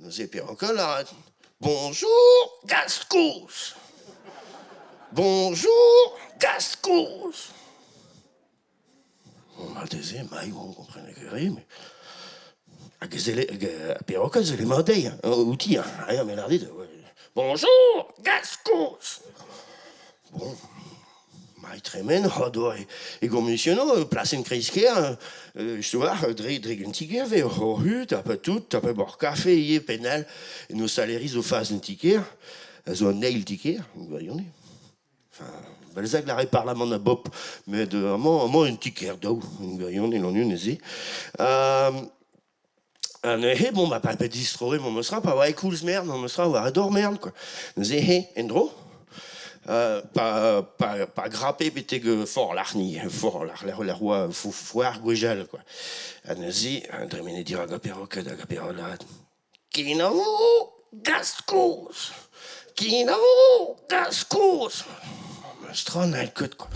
Ze perroquet, bonjour, Gascous. Bonjour, Gascous. On m'a dit, mais on comprenait que rien, mais... A perroquet, ze les mandei, outil, hein, mais l'ardi, bonjour, Gascous. Bon, mai tremen, do e gomissiono, placen kreiskeer, stoar, dreg un tiker ve o hut, a tout, a bor kafe, ie, penal, no saleriz o faz un tiker, zo an neil tiker, voyons. Enfin, Balzac la réparlement à Bop, mais de moi un tiker d'eau, voyons, l'on y est. Bon, ma pas distroé, mon mostra, pas ouais, cool, merde, mon mostra, ouais, adore merde, quoi. Zé, endro. Pas grappé, mais que fort l'arni, fort la roi, foire, guéjal, quoi. Anazi, André dire à perroquet, à perroquet. Kino, Gascous! Kino, Gascous! Mostra, n'a le code, quoi.